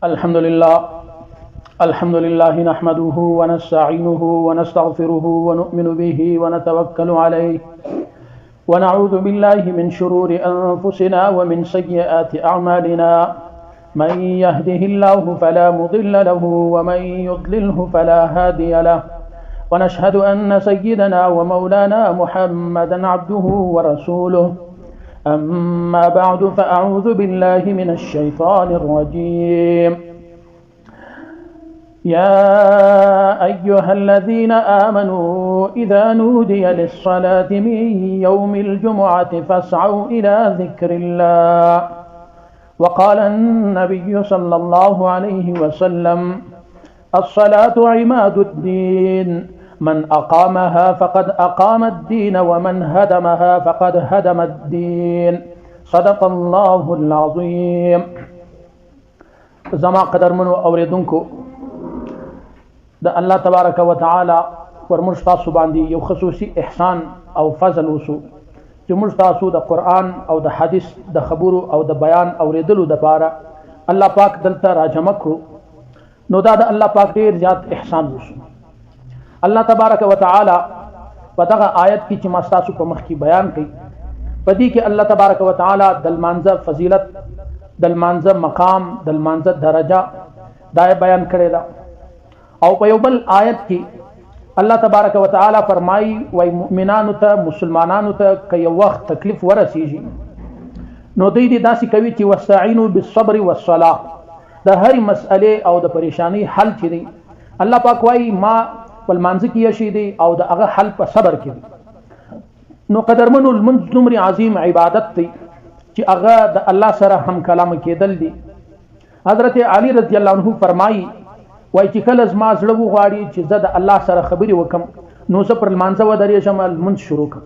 الحمد لله نحمده ونستعينه ونستغفره ونؤمن به ونتوكل عليه ونعوذ بالله من شرور أنفسنا ومن سيئات أعمالنا من يهده الله فلا مضل له ومن يضلله فلا هادي له ونشهد أن سيدنا ومولانا محمدا عبده ورسوله أما بعد فأعوذ بالله من الشيطان الرجيم يا أيها الذين آمنوا إذا نودي للصلاة من يوم الجمعة فاسعوا إلى ذكر الله وقال النبي صلى الله عليه وسلم الصلاة عماد الدين من أقامها فقد أقام الدين ومن هدمها فقد هدم الدين صدق الله العظيم. زما قدر منو اوریدونکو د الله تبارک وتعالى پر موږ تاسو باندې یو خصوصي احسان او فضل وسو چې موږ تاسو د قرآن او د حدیث د خبرو او د بیان اوریدلو د پاره الله پاک دلته راجمع کړو. نو دا د الله پاک ډیر زیات احسان وسو. الله تبارک وتعالى په دغه آیت کې چې ما تاسو په مخ کې بیان کړي په دې کې الله تبارک وتعالى د لمانځه فضیلت، د لمانځه مقام، د لمانځه درجه دا بیان کړی دا. او په یو بل آیت کې الله تبارک وتعالى فرمایي وای مؤمنانو ته، مسلمانانو ته که یو وخت تکلیف ورسیږي نو دوی دې داسې کوي چې واستعینوا بالصبر والصلاة. د هرې مسئلې او د پریشانی حل چې دی الله پاک وایي ما په لمانځه کې یشي دی او د هغه حل په صبر کې دی. نو قدرمنو لمونځ دومره عظیم عبادت دی چې هغه د الله سره هم کلام کېدل دي. حضرت علی رضی الله عنه فرمایي وای چې کله زما زړه وغواړي چې زه د الله سره خبرې وکم نو زه پر لمانځه ودرېږم، لمونځ شروع کړم.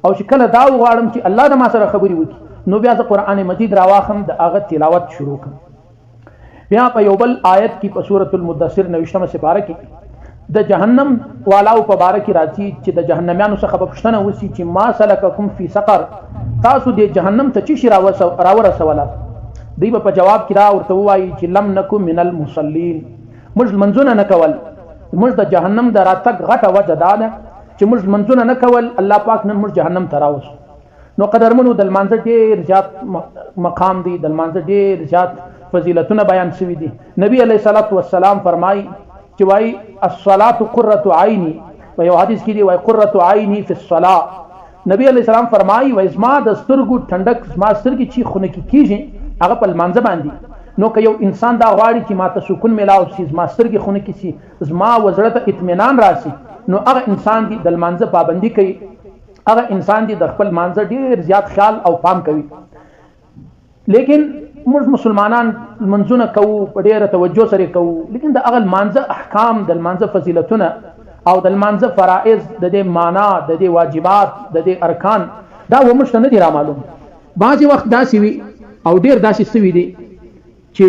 او چې کله دا وغواړم چې الله د ما سره خبرې وکړي نو بیا زه قرآن مجید راواخم، د هغه تلاوت شروع کړم. بیا په یو بل آیت کې په سورة المدثر 29 سپاره کې د جهنم والاو په باره کې راځي چې د جهنميانو څخه به پوښتنه وشي چې ما سلککم فی سقر، تاسو د جهنم ته څه شي راورسوله؟ دوی به په جواب کې دا ورته ووایي چې لم نکو من المصلین، موږ لمنځونه نه کول. موږ د جهنم د راتګ غټه وجه دا ده چې موږ لمنځونه نه کول، الله پاک نن موږ جهنم ته راوستو. نو قدرمنو د لمانځه ډېر زیات مقام دی، د لمانځه ډېر زیات فضیلتونه بیان شوي دي. نبی علیه الصلاة والسلام فرمایي چې وایي الصلاة قرة عینی، په یو حدیث کې دی وایي قرة عینی فی الصلاة. نبی علیه السلام فرمایي وایي زما د سترګو ټنډک، زما سترګې چې خونه کې کېږي هغه په لمانځه باندې. نو که یو انسان دا غواړي چې ما ته سکون میلاو شي، زما سترګې خونه کې شي، زما وزړه ته اطمینان راشي، نو هغه انسان دی د لمانځه پابندي کوي، هغه انسان دی د خپل لمانځه ډېر زیات خیال او پام کوي. لیکن موږ مسلمانان لمنځونه کوو، په ډېره توجه سره کوو، لیکن د هغه لمانځه احکام، د لمانځه فضیلتونه او د لمانځه فرائض، د دې معنا، د دې واجبات، د دې ارکان دا موږ ته نه دي رامعلوم. بعضې وخت داسې وي او ډېر داسې سوي دي چې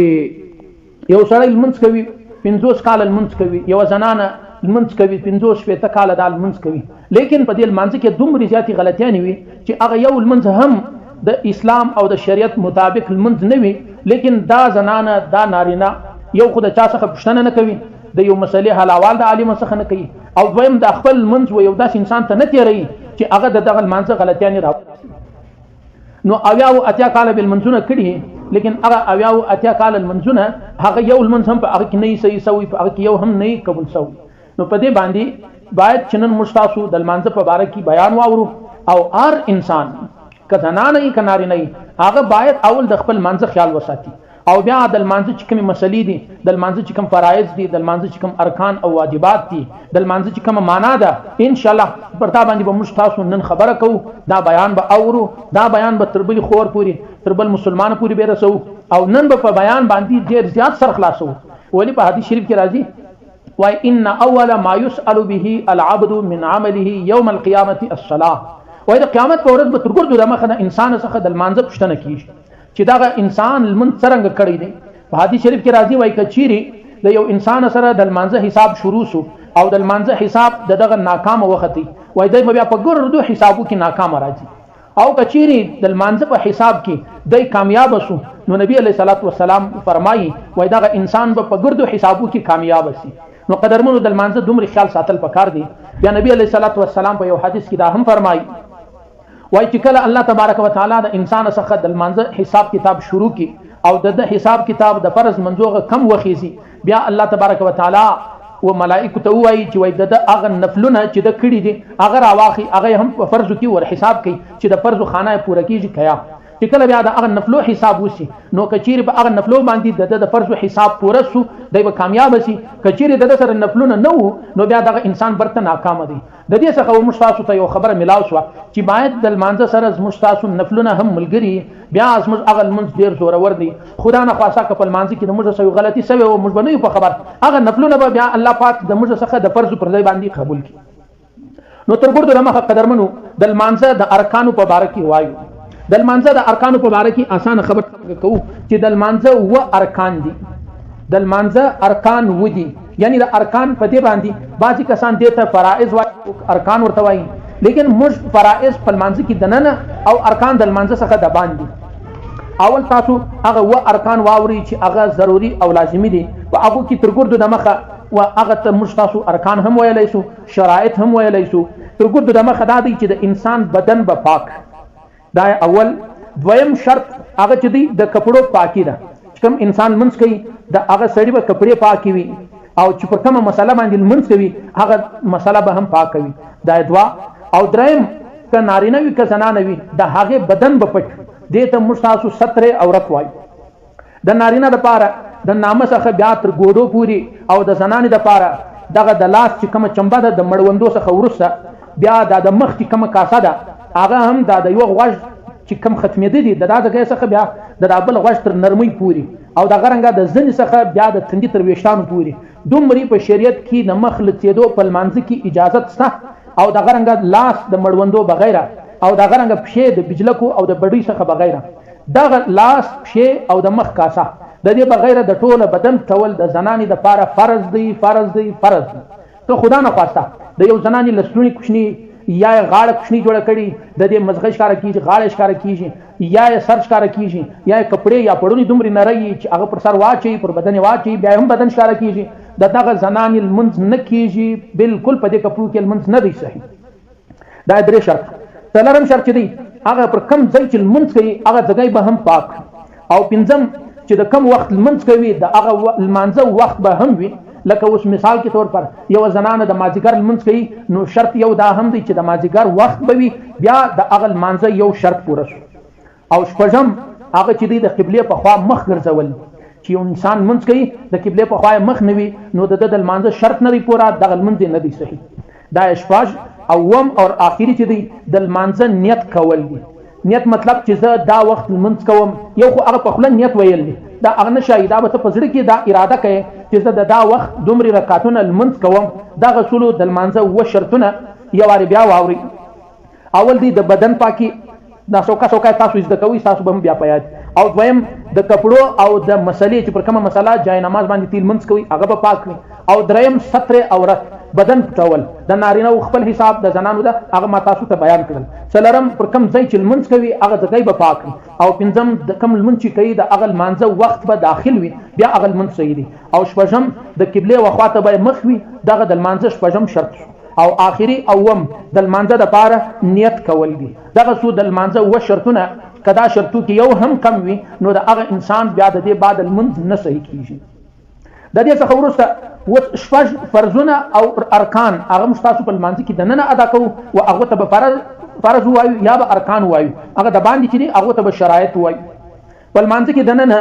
یو سړی لمونځ کوي 50 کاله لمونځ کوي، یوه زنانه لمونځ کوي 50-60 کاله دا لمونځ کوي، لیکن په دې لمانځه کې دومرې زیاتې غلطیانې وي چې هغه یو لمونځ هم د اسلام او د شریعت مطابق لمونځ نه وي. لیکن دا زنانه، دا نارینه یو خو د چا څخه پوښتنه نه کوي، د یو مسلې حل احوال د عالم څخه نه کوي، او دویم د خپل لمونځ و یو داسې انسان ته نه تېروي چې هغه د دغه لمانځه غلطیانې راوړي. نو 80 کاله به لمونځونه کړي، لیکن هغه 80 کاله لمونځونه هغه یو لمونځ هم په هغه کې نه صحیح سوی، په هغه کې یو هم نه قبول سوی. نو په دې باندې باید چې نن موږ تاسو د لمانځه په باره کې بیان واورو، او هر انسان که زنانه یې که نارینه یې هغه باید اول د خپل لمانځه خیال وساتي، او بیا د لمانځه چې کومې مسلې دي، د لمانځه چې کوم فرایض دي، د لمانځه چې کوم ارکان او واجبات دي، د لمانځه چې کومه معنا ده، انشاءالله پر تا باندې به موږ تاسو نن خبره کوو. دا بیان به اورو، دا بیان به تر بل خور پورې، تر بل مسلمان پورې به رسو، او نن به په بیان باندې ډېر زیات سر خلاصو. ولی په حدیث شریف کې راځي وای ان اول ما يسأل به العبد من عمله يوم القيامه الصلاه. وای د قیامت په ورځ به تر ګردو د مخه د انسان څخه د لمانځه پوښتنه کیږي چې دا انسان لمونځ څرنګه کړی دی. په حدیث شریف کې راځي وای کچيري د یو انسان سره د لمانځه حساب شروع شو او د لمانځه حساب دغه ناکام وختي، وای دای بیا په ګردو حسابو کې ناکام راځي. او کچيري د لمانځه په حساب کې دای کامیاب شو نو نبی علیه الصلاۃ والسلام فرمایي وای دا انسان به په ګردو حسابو کې کامیاب شي. نو قدرمنو د لمانځه دومره خیال ساتل پکار دی. بیا نبی علیه الصلاۃ والسلام په یو حدیث کې دا هم فرمایي وای چې کله الله تبارک وتعالى د انسان څخه د لمانځه حساب کتاب شروع کی او د حساب کتاب د فرض منځوغه کم وخیزي، بیا الله تبارک وتعالى و ملائکه ته وایي چې وای د هغه نفلونه چې د کړي دي هغه راواخي، هغه هم په فرض کې ور حساب کوي چې د فرض خانه پوره کیږي کیا. چې کله بیا د هغه نفلو حساب وشي نو کچیر په هغه نفلو باندې د فرض حساب پوره سو دی به کامیاب شي. کچیر د سره نفلونه نه وو نو بیا دغه انسان برته ناکام دی. د دې څخه مشتاسو ته یو خبره ملاو شو چې باید د لمانځه سره مشتاسو نفلونه هم ملګری، بیا زموږ هغه لمونځ ډیر زورور دی. خدا نه خاصه که په لمانځه کې د موږ سره غلطي سوي او موږ باندې په خبر هغه نفلونه به بیا الله پاک د موږ څخه د فرض پر ځای باندې قبول کړي. نو تر ګردو دمه قدرمنو د لمانځه د ارکانو په باره کې وایو. د لمانځه د ارکانو په باره کې اسانه خبر کوو چې د لمانځه و ارکان دي. د لمانځه ارکان و دي، یعنی د ارکان په دې باندې بعضی کسان دې ته فرائض وایي، ارکان ورته وایي، لیکن موږ فرائض په لمانځه کې دننه او ارکان د لمانځه څخه د باندې. اول تاسو هغه و ارکان واوري چې هغه ضروري او لازمي دي، په هغه کې تر ګردو د مخه و هغه ته موږ تاسو ارکان هم ویلی شو، شرایط هم ویلی شو. تر ګردو د مخه دا دی چې د انسان بدن به پاک، دا اول. دویم شرط هغه چې دی د کپړو پاکی ده. کوم انسان منځ کوي د هغه سړی به کپړې پاکي وي او چې پر کومه مسله باندې منځ کوي هغه مسله به هم پاک کوي. دا دوا. او دریم که نارینه وي که زنانه وي د هغه بدن به پټ، دې ته موږ تاسو ستر عورت وایو. د نارینه لپاره د نامه څخه بیا تر ګوډو پوري او د زنانې لپاره دغه د لاس چې کومه چمبه ده د مړوندو څخه وروسته بیا د مخ چې کومه کاسه ده هغه هم د یو غوږ چې کم ختمېده دي د دا ځای څخه بیا د بل غوږ تر نرمۍ پوري او د غرنګه د ځنې څخه بیا د تندي تر ویښتانو پوري دومره په شریعت کې د مخ لڅېدو په لمانځه کې اجازت شته. او د غرنګه لاس د مړوندو بغیره او د غرنګه پښې د بجلکو او د بډۍ څخه بغیره دغه لاس پښې او د مخ کاسه د دې بغیره د ټوله بدن ټول د زنانې لپاره فرض دی فرض دی فرض دی. که خدا نه خواسته د یو زنانې لستونی کوچني یا غاړه کوچني جوړه کړي د دې مزغه ښکاره کیږي، غاړه ښکاره کیږي، یا سر ښکاره کیږي، یا کپڑے یا پړونی دومره نری چې هغه پر سر واچي پر بدن واچي بیا هم بدن ښکاره کیږي، دغه زنانې لمونځ نه کیږي، بالکل په دې کپړو کې لمونځ نه دی صحیح. دا درې شرط. څلورم شرط چې دی هغه پر کم ځای چې لمونځ کوي هغه ځای به هم پاک. او پنځم چې د کم وخت لمونځ کوي د هغه لمانځه وخت به هم وي. لکه اوس مثال کې طور پر یو زنانه د مازیګر لمونځ کوي نو شرط یو دا هم دی چې د مازیګر وخت به وي، بیا د هغه لمانځه یو شرط پوره شو. او شپږم هغه چې دی د قبلې په خوا مخ ګرځول، چې یو انسان لمونځ کوي د قبلې په خوا مخ نه وي نو د لمانځه شرط نه دی پوره، دغه لمونځ نه دی صحیح. دا شپږ. اوم او آخري چې دی د لمانځه نیت کول دي. نیت مطلب چې زه دا وخت لمونځ کوم، یو خو هغه په خوله نیت ویل دي، دا هغه نه شي، دا به ته په زړه کې دا اراده کوي چې زه دا وخت دومره رکعتونه لمونځ کوم. دا غسلو د لمانځه و شرطونه یو واری بیا واوري. اول دی د بدن پاکي، دا څوکا تاسو زده کوئ، تاسو به هم بیا پیاد. او دویم د کپړو او د مسلې چې پر کومه مسله جای نماز باندې تیل منځ کوي هغه به پاک وي. او دریم ستر عورت، بدن پټول، د نارینه خپل حساب د زنانو ده هغه ما تاسو ته بیان کړل. څلورم پر کوم ځای چې لمونځ کوي هغه ځای به پاک وي. او پنځم د کوم لمونځ چې کوي د هغه لمانځه وخت به داخل وي، بیا هغه لمونځ صحیح دی. او شپږم د قبلې وخواته به مخ وي، دغه د لمانځه شپږم شرط شو. او آخري اوم د لمانځه لپاره نیت کول دي. دغه څو د لمانځه و شرطونه کدا شرطو کې یو هم کم وي نو د هغه انسان بیا د دې بعد لمونځ نه صحیح کیږي. د دې څخه وروسته شپږ فرضونه او ارکان هغه موږ تاسو په لمانځه کې دننه ادا کوو او هغه ته به فرض وایو یا به ارکان وایو، هغه د باندې چې هغه ته به شرایط وایو. په لمانځه کې دننه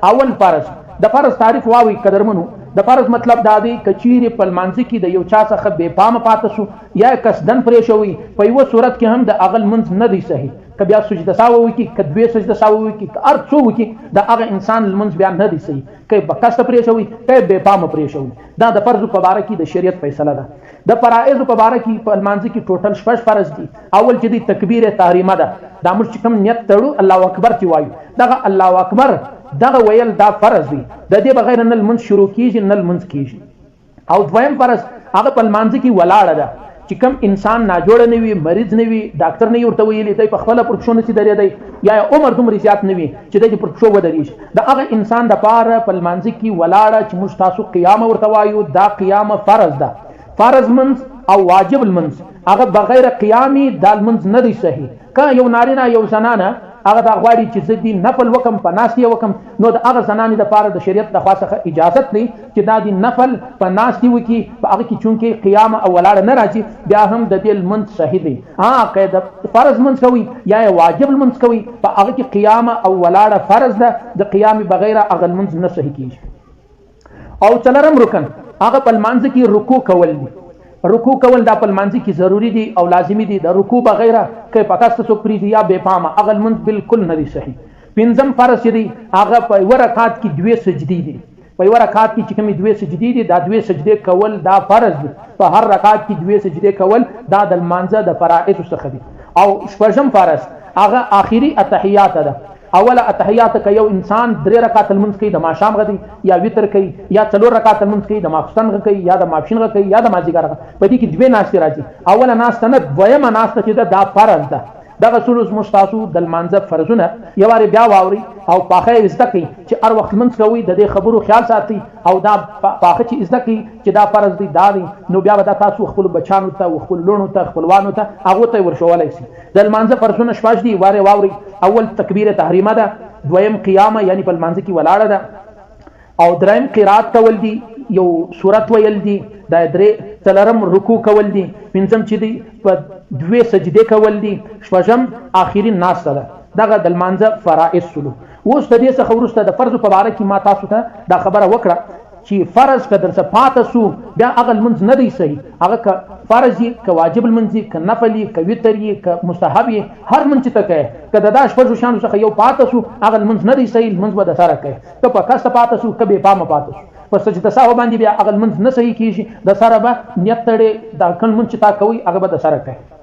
اول فرض، د فرض تعریف واوي قدرمنو. د فرض مطلب دا دی کچیر په لمانځه کې د یو چا څخه بے پامه پاتې شو یا قصدن پرې شوی په یو صورت کې هم د هغه لمونځ نه دی صحیح. که بیا سجده ساوه وکړي، که دوې سجده ساوه وکړي، که هر څو وکړي د هغه انسان لمونځ بیا نه دی صحیح. که به قصد پرې شوی، که بې پامه پرې شوی. دا د فرض په باره کې د شریعت فیصله ده. د فرایض په باره کې په لمانځه کې ټوټل شپږ فرض دي. اول چې دی تکبیر تحریمه ده، دا موږ چې کوم نیت تړو الله اکبر چې وایو، دغه الله اکبر دغه ویل دا فرض دی، د دې بغیر نه لمونځ شروع کیږي نه لمونځ کیږي. او دویم فرض هغه په لمانځه کې ولاړه ده، چې کوم انسان ناجوړه نه وي، مریض نه وي، ډاکټر نه ورته ویلي دی په خپله پر پښو نشي درېدی یا عمر دومره زیات نه وي چې دی پر پښو ودرېږي، د هغه انسان دپاره په لمانځه کې ولاړه چې موږ تاسو قیامه ورته وایو، دا قیامه فرض ده. فرض منځ او واجب المنځ هغه بغیر قیامي دا لمونځ نه دی صحیح. که یو نارینه یو زنانه هغه دا غواړي چې زه دې نفل وکم په ناستې وکم، نو د هغه زنانې دپاره د شریعت د خوا څخه اجازت دی چې دا د نفل په ناستې وکړي، په هغه کې چونکې قیامه او ولاړه نه راځي، بیا هم د دې لمونځ صحیح دی. که د فرض لمونځ کوي یا واجب لمونځ کوي، په هغه کې قیامه او ولاړه فرض ده، د قیامې بغیر هغه لمونځ نه صحیح کېږي. او څلورم رکن هغه په لمانځه کې رکوع کول دي. رکوع کول دا په لمانځه کې ضروري دي او لازمي دي. د رکوع بغیره که په کاسته څوک پرېږدي یا بې پامه هغه لمونځ بالکل نه دی صحیح. پنځم فرض چې دی هغه په یوه رکعت کې 2 سجدې دي. په یوه رکعت کې چې کومې 2 سجدې دي، دا 2 سجدې کول دا فرض دي. په هر رکعت کې 2 سجدې کول دا د لمانځه د فرائضو څخه دي. او شپږم فرض هغه آخري اتحیات ده. اوله اتحیات که یو انسان 3 رکعات لمونځ کوي د ماښام غدي یا وتر کوي، یا 4 رکعات لمونځ کوي د ماخستن غ کوي، یا د ماپښین غ کوي، یا د مازدیګر غ، په دې کې 2 ناستې راځي. اوله ناسته نه، دویمه ناسته چې ده دا فرض ده. دغه څلور زموږ تاسو د لمانځه فرضونه یو وارې بیا واورئ او پاخه یې زده کړئ چې هر وخت لمونځ کوئ د دې خبرو خیال ساتئ، او دا پاخه چې زده کړئ چې دا فرض دی دا دی، نو بیا به دا تاسو خپلو بچانو ته او خپلو لوڼو ته خپلوانو ته هغو ته یې ورښولی شي. د لمانځه فرضونه شپږ دي، وارې واورئ. اول تکبیر تحریمه ده، دویم قیامه یعنی په لمانځه کې ولاړه ده، او دریم قرات کول دي، یو سورت ویل دي، دا څلورم رکوع کول دي، پنځم چې دی په 2 سجدې کول دي، شپږم آخري ناسته ده. دغه د لمانځه فرائض شولو. اوس د دې څخه وروسته د فرضو په باره کې ما تاسو ته دا خبره وکړه چې فرض که درڅه پاته سو بیا هغه لمونځ نه دی صحیح. هغه که فرض یي، که واجب لمونځ یي، که نفل یي، که وتر یي، که مستحب یي، هر لمونځ چې ته کوې، که د دا شپږو شیانو څخه یو پاته سو هغه لمونځ نه دی صحیح، لمونځ به د سره کوې. که په کسه پاته سو، که بې پامه پاته سو، په سجده سهو باندې بیا هغه لمونځ نه صحیح کېږي، د سره به نیت تړې دا کوم لمونځ چې تا کوئ هغه به د سره کوې.